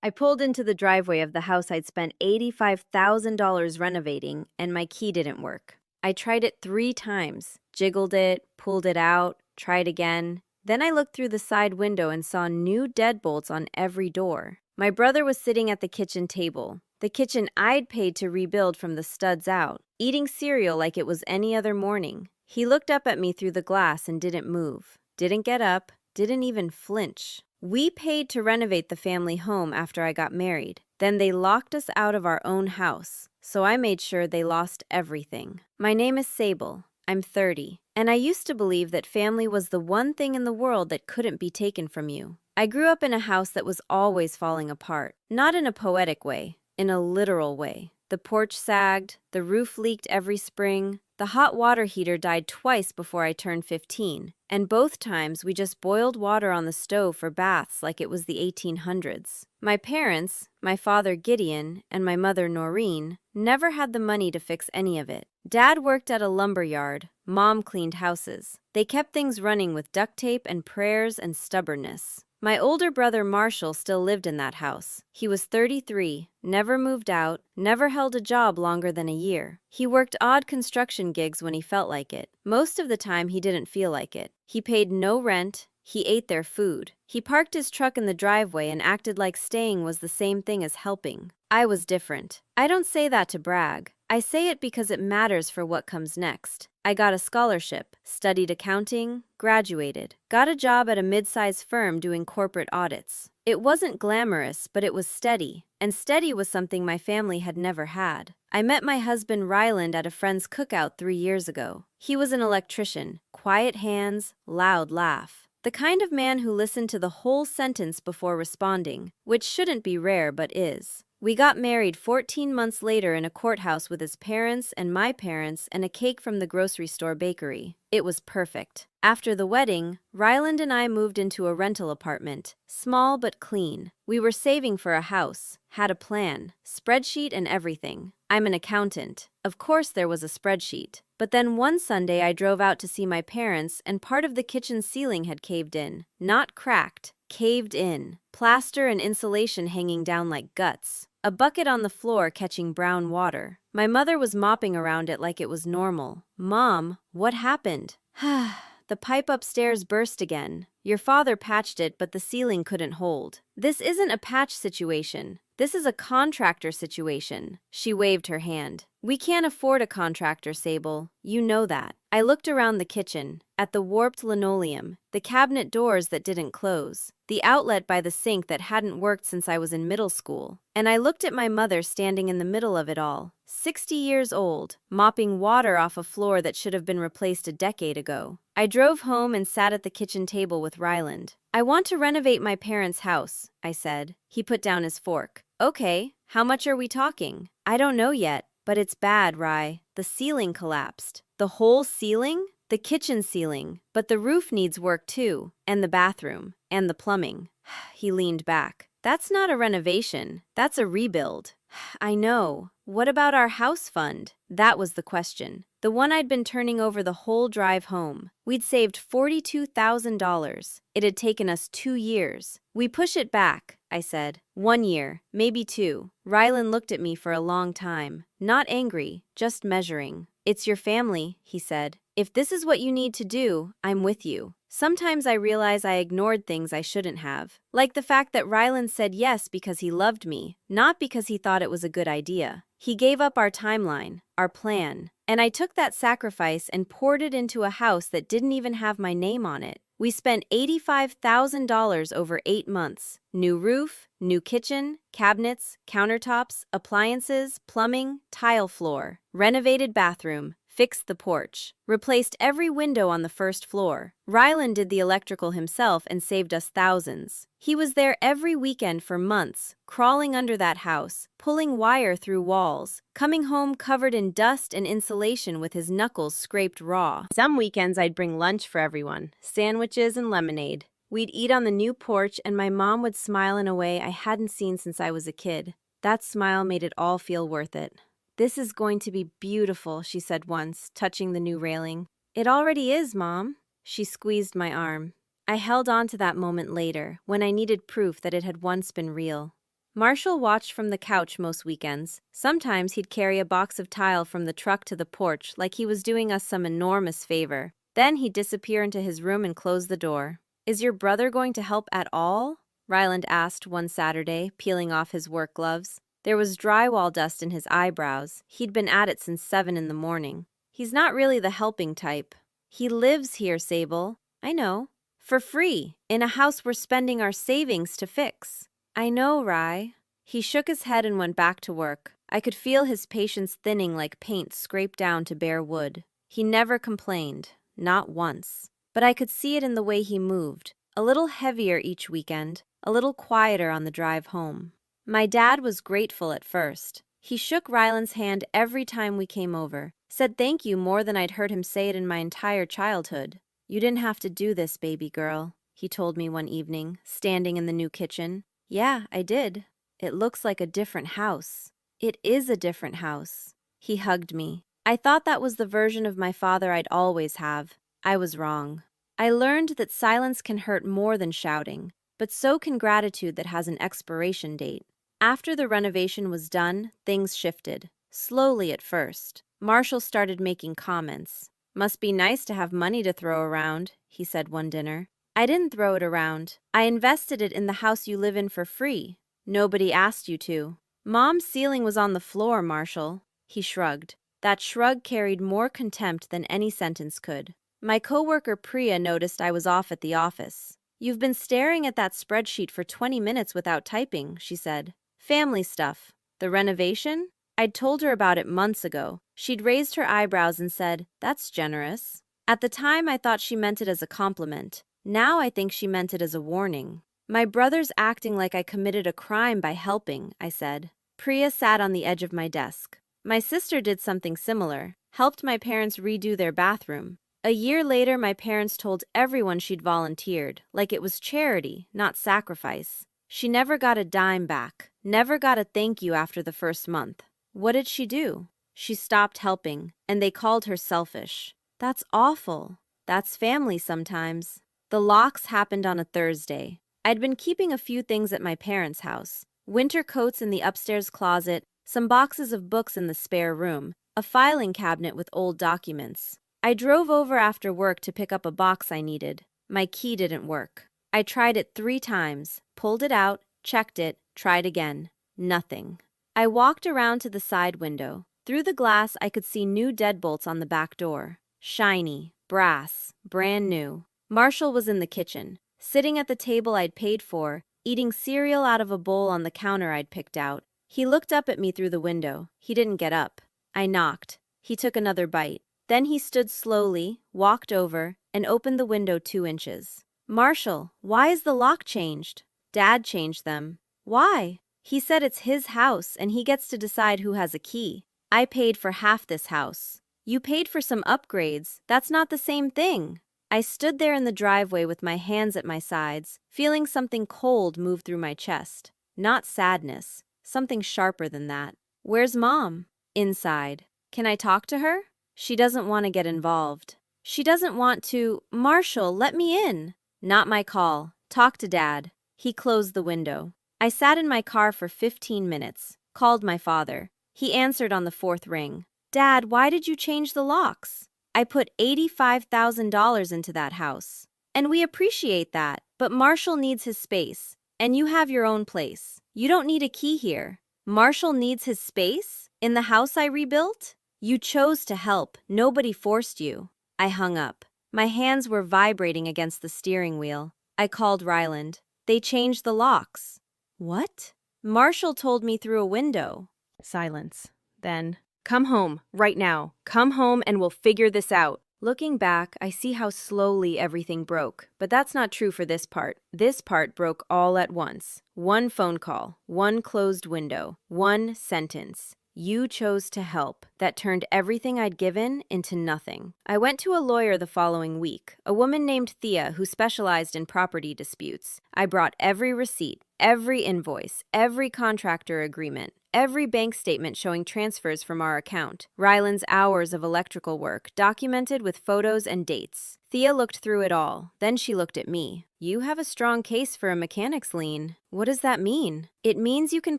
I pulled into the driveway of the house I'd spent $85,000 renovating, and my key didn't work. I tried it 3 times, jiggled it, pulled it out, tried again. Then I looked through the side window and saw new deadbolts on every door. My brother was sitting at the kitchen table, the kitchen I'd paid to rebuild from the studs out, eating cereal like it was any other morning. He looked up at me through the glass and didn't move, didn't get up, didn't even flinch. We paid to renovate the family home after I got married. Then they locked us out of our own house, so I made sure they lost everything. My name is Sable. I'm 30, and I used to believe that family was the one thing in the world that couldn't be taken from you. I grew up in a house that was always falling apart, not in a poetic way, in a literal way. The porch sagged, the roof leaked every spring, the hot water heater died twice before I turned 15, and both times we just boiled water on the stove for baths like it was the 1800s. My parents, my father Gideon and my mother Noreen, never had the money to fix any of it. Dad worked at a lumber yard, Mom cleaned houses. They kept things running with duct tape and prayers and stubbornness. My older brother Marshall still lived in that house. He was 33, never moved out, never held a job longer than a year. He worked odd construction gigs when he felt like it. Most of the time he didn't feel like it. He paid no rent. He ate their food. He parked his truck in the driveway and acted like staying was the same thing as helping. I was different. I don't say that to brag. I say it because it matters for what comes next. I got a scholarship, studied accounting, graduated, got a job at a mid-sized firm doing corporate audits. It wasn't glamorous, but it was steady, and steady was something my family had never had. I met my husband Ryland at a friend's cookout 3 years ago. He was an electrician, quiet hands, loud laugh. The kind of man who listened to the whole sentence before responding, which shouldn't be rare but is. We got married 14 months later in a courthouse with his parents and my parents and a cake from the grocery store bakery. It was perfect. After the wedding, Ryland and I moved into a rental apartment, small but clean. We were saving for a house, had a plan, spreadsheet and everything. I'm an accountant. Of course there was a spreadsheet. But then one Sunday I drove out to see my parents and part of the kitchen ceiling had caved in. Not cracked, caved in. Plaster and insulation hanging down like guts. A bucket on the floor catching brown water. My mother was mopping around it like it was normal. "Mom, what happened?" "The pipe upstairs burst again. Your father patched it, but the ceiling couldn't hold." "This isn't a patch situation. This is a contractor situation." She waved her hand. "We can't afford a contractor, Sable. You know that." I looked around the kitchen, at the warped linoleum, the cabinet doors that didn't close, the outlet by the sink that hadn't worked since I was in middle school. And I looked at my mother standing in the middle of it all, 60 years old, mopping water off a floor that should have been replaced a decade ago. I drove home and sat at the kitchen table with Ryland. "I want to renovate my parents' house," I said. He put down his fork. "Okay, how much are we talking?" "I don't know yet, but it's bad, Rye. The ceiling collapsed." "The whole ceiling?" "The kitchen ceiling, but the roof needs work too, and the bathroom, and the plumbing." He leaned back. "That's not a renovation, that's a rebuild." "I know. What about our house fund?" That was the question. The one I'd been turning over the whole drive home. We'd saved $42,000. It had taken us 2 years. "We push it back," I said. 1 year, maybe 2. Ryland looked at me for a long time. Not angry, just measuring. "It's your family," he said. "If this is what you need to do, I'm with you." Sometimes I realize I ignored things I shouldn't have. Like the fact that Ryland said yes because he loved me, not because he thought it was a good idea. He gave up our timeline, our plan. And I took that sacrifice and poured it into a house that didn't even have my name on it. We spent $85,000 over 8 months. New roof, new kitchen, cabinets, countertops, appliances, plumbing, tile floor, renovated bathroom, fixed the porch, replaced every window on the first floor. Ryland did the electrical himself and saved us thousands. He was there every weekend for months, crawling under that house, pulling wire through walls, coming home covered in dust and insulation with his knuckles scraped raw. Some weekends I'd bring lunch for everyone, sandwiches and lemonade. We'd eat on the new porch and my mom would smile in a way I hadn't seen since I was a kid. That smile made it all feel worth it. "This is going to be beautiful," she said once, touching the new railing. "It already is, Mom." She squeezed my arm. I held on to that moment later, when I needed proof that it had once been real. Marshall watched from the couch most weekends. Sometimes he'd carry a box of tile from the truck to the porch like he was doing us some enormous favor. Then he'd disappear into his room and close the door. "Is your brother going to help at all?" Ryland asked one Saturday, peeling off his work gloves. There was drywall dust in his eyebrows. He'd been at it since 7 in the morning. "He's not really the helping type. He lives here, Sable." "I know. For free, in a house we're spending our savings to fix." "I know, Rye." He shook his head and went back to work. I could feel his patience thinning like paint scraped down to bare wood. He never complained, not once. But I could see it in the way he moved, a little heavier each weekend, a little quieter on the drive home. My dad was grateful at first. He shook Ryland's hand every time we came over, said thank you more than I'd heard him say it in my entire childhood. "You didn't have to do this, baby girl," he told me one evening, standing in the new kitchen. "Yeah, I did. It looks like a different house." "It is a different house." He hugged me. I thought that was the version of my father I'd always have. I was wrong. I learned that silence can hurt more than shouting, but so can gratitude that has an expiration date. After the renovation was done, things shifted. Slowly at first. Marshall started making comments. "Must be nice to have money to throw around," he said one dinner. "I didn't throw it around. I invested it in the house you live in for free. Nobody asked you to." "Mom's ceiling was on the floor, Marshall." He shrugged. That shrug carried more contempt than any sentence could. My coworker Priya noticed I was off at the office. "You've been staring at that spreadsheet for 20 minutes without typing," she said. "Family stuff." "The renovation?" I'd told her about it months ago. She'd raised her eyebrows and said, "That's generous." At the time, I thought she meant it as a compliment. Now I think she meant it as a warning. "My brother's acting like I committed a crime by helping," I said. Priya sat on the edge of my desk. "My sister did something similar, helped my parents redo their bathroom. A year later, my parents told everyone she'd volunteered, like it was charity, not sacrifice. She never got a dime back, never got a thank you after the first month. What did she do? She stopped helping, and they called her selfish. That's awful. That's family sometimes." The locks happened on a Thursday. I'd been keeping a few things at my parents' house. Winter coats in the upstairs closet, some boxes of books in the spare room, a filing cabinet with old documents. I drove over after work to pick up a box I needed. My key didn't work. I tried it 3 times, pulled it out, checked it, tried again. Nothing. I walked around to the side window. Through the glass, I could see new deadbolts on the back door. Shiny, brass, brand new. Marshall was in the kitchen, sitting at the table I'd paid for, eating cereal out of a bowl on the counter I'd picked out. He looked up at me through the window. He didn't get up. I knocked. He took another bite. Then he stood slowly, walked over, and opened the window 2 inches. "Marshall, why is the lock changed?" "Dad changed them." "Why?" "He said it's his house and he gets to decide who has a key. I paid for half this house." "You paid for some upgrades. That's not the same thing." I stood there in the driveway with my hands at my sides, feeling something cold move through my chest. Not sadness, something sharper than that. "Where's Mom?" "Inside." "Can I talk to her?" "She doesn't want to get involved." "She doesn't want to— Marshall, let me in." "Not my call. Talk to Dad." He closed the window. I sat in my car for 15 minutes, called my father. He answered on the 4th ring. "Dad, why did you change the locks?" "I put $85,000 into that house. And we appreciate that, but Marshall needs his space. And you have your own place. You don't need a key here." "Marshall needs his space? In the house I rebuilt?" "You chose to help. Nobody forced you." I hung up. My hands were vibrating against the steering wheel. I called Ryland. "They changed the locks." "What?" "Marshall told me through a window." Silence. Then, "Come home, right now. Come home and we'll figure this out." Looking back, I see how slowly everything broke, but that's not true for this part. This part broke all at once. One phone call, one closed window, one sentence. "You chose to help." That turned everything I'd given into nothing. I went to a lawyer the following week, a woman named Thea who specialized in property disputes. I brought every receipt, every invoice, every contractor agreement, every bank statement showing transfers from our account, Ryland's hours of electrical work, documented with photos and dates. Thea looked through it all. Then she looked at me. You have a strong case for a mechanic's lien. What does that mean? It means you can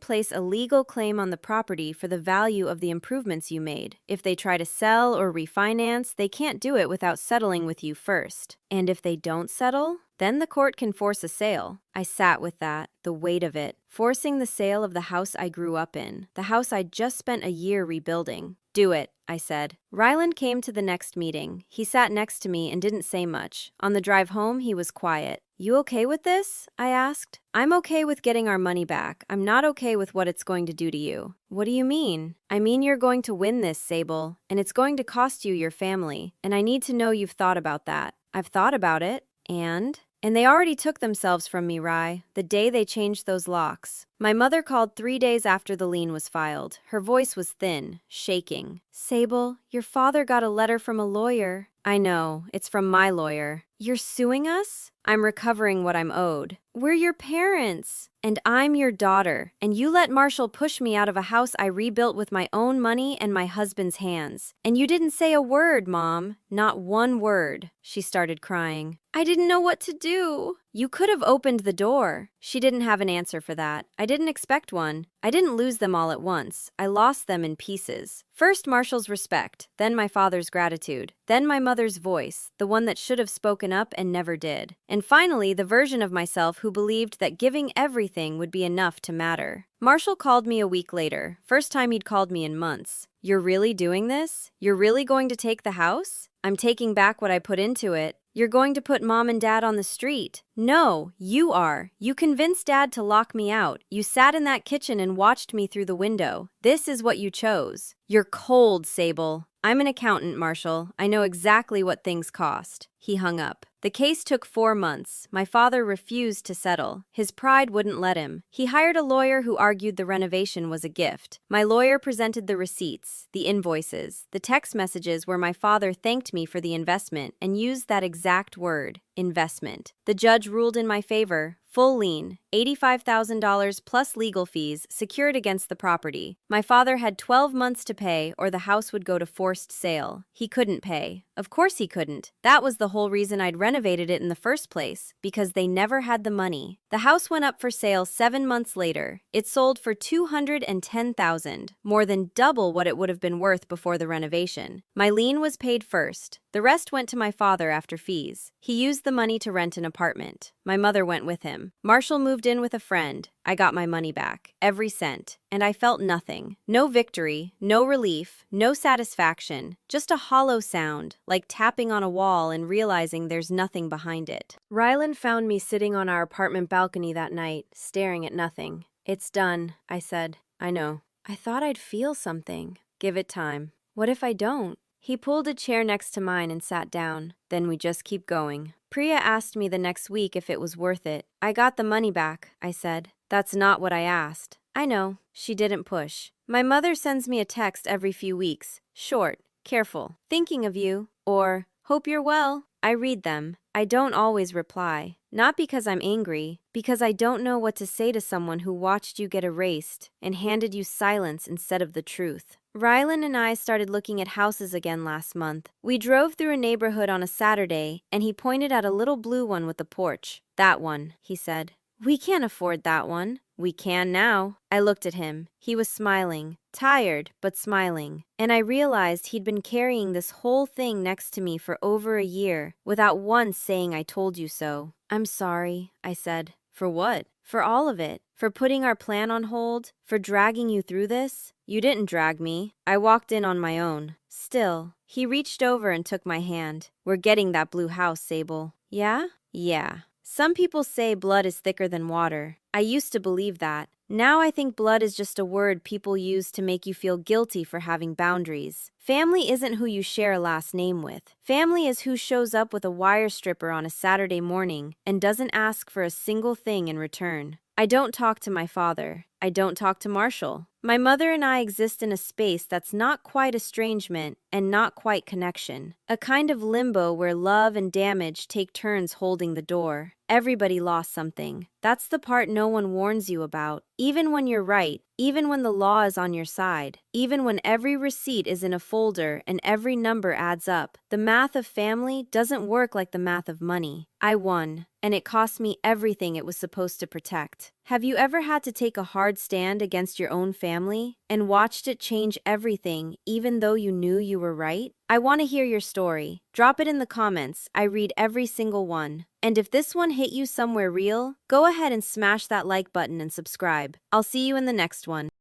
place a legal claim on the property for the value of the improvements you made. If they try to sell or refinance, they can't do it without settling with you first. And if they don't settle, then the court can force a sale. I sat with that, the weight of it. Forcing the sale of the house I grew up in, the house I'd just spent a year rebuilding. Do it, I said. Ryland came to the next meeting. He sat next to me and didn't say much. On the drive home, he was quiet. You okay with this? I asked. I'm okay with getting our money back. I'm not okay with what it's going to do to you. What do you mean? I mean you're going to win this, Sable, and it's going to cost you your family, and I need to know you've thought about that. I've thought about it, and they already took themselves from me, Rye, the day they changed those locks. My mother called 3 days after the lien was filed. Her voice was thin, shaking. Sable, your father got a letter from a lawyer. I know, it's from my lawyer. You're suing us? I'm recovering what I'm owed. We're your parents. And I'm your daughter. And you let Marshall push me out of a house I rebuilt with my own money and my husband's hands. And you didn't say a word, Mom. Not one word. She started crying. I didn't know what to do. You could have opened the door. She didn't have an answer for that. I didn't expect one. I didn't lose them all at once. I lost them in pieces. First Marshall's respect, then my father's gratitude, then my mother's voice, the one that should have spoken up and never did. And finally, the version of myself who believed that giving everything would be enough to matter. Marshall called me a week later, first time he'd called me in months. You're really doing this? You're really going to take the house? I'm taking back what I put into it. You're going to put Mom and Dad on the street. No, you are. You convinced Dad to lock me out. You sat in that kitchen and watched me through the window. This is what you chose. You're cold, Sable. I'm an accountant, Marshall. I know exactly what things cost. He hung up. The case took 4 months. My father refused to settle. His pride wouldn't let him. He hired a lawyer who argued the renovation was a gift. My lawyer presented the receipts, the invoices, the text messages where my father thanked me for the investment and used that exact word, investment. The judge ruled in my favor. Full lien, $85,000 plus legal fees secured against the property. My father had 12 months to pay or the house would go to forced sale. He couldn't pay. Of course he couldn't. That was the whole reason I'd renovated it in the first place, because they never had the money. The house went up for sale 7 months later. It sold for $210,000, more than double what it would have been worth before the renovation. My lien was paid first. The rest went to my father after fees. He used the money to rent an apartment. My mother went with him. Marshall moved in with a friend. I got my money back, every cent, and I felt nothing. No victory, no relief, no satisfaction, just a hollow sound, like tapping on a wall and realizing there's nothing behind it. Ryland found me sitting on our apartment balcony that night, staring at nothing. It's done, I said. I know. I thought I'd feel something. Give it time. What if I don't? He pulled a chair next to mine and sat down. Then we just keep going. Priya asked me the next week if it was worth it. I got the money back, I said. That's not what I asked. I know. She didn't push. My mother sends me a text every few weeks. Short, careful, thinking of you, or hope you're well. I read them. I don't always reply. Not because I'm angry, because I don't know what to say to someone who watched you get erased and handed you silence instead of the truth. Rylan and I started looking at houses again last month. We drove through a neighborhood on a Saturday, and he pointed at a little blue one with a porch. That one, he said. We can't afford that one. We can now. I looked at him. He was smiling. Tired, but smiling. And I realized he'd been carrying this whole thing next to me for over a year, without once saying I told you so. I'm sorry, I said. For what? For all of it. For putting our plan on hold. For dragging you through this. You didn't drag me. I walked in on my own. Still, he reached over and took my hand. We're getting that blue house, Sable. Yeah? Yeah. Some people say blood is thicker than water. I used to believe that. Now I think blood is just a word people use to make you feel guilty for having boundaries. Family isn't who you share a last name with. Family is who shows up with a wire stripper on a Saturday morning and doesn't ask for a single thing in return. I don't talk to my father. I don't talk to Marshall. My mother and I exist in a space that's not quite estrangement and not quite connection. A kind of limbo where love and damage take turns holding the door. Everybody lost something. That's the part no one warns you about. Even when you're right, even when the law is on your side, even when every receipt is in a folder and every number adds up, the math of family doesn't work like the math of money. I won, and it cost me everything it was supposed to protect. Have you ever had to take a hard stand against your own family and watched it change everything even though you knew you were right? I want to hear your story. Drop it in the comments. I read every single one. And if this one hit you somewhere real, go ahead and smash that like button and subscribe. I'll see you in the next one.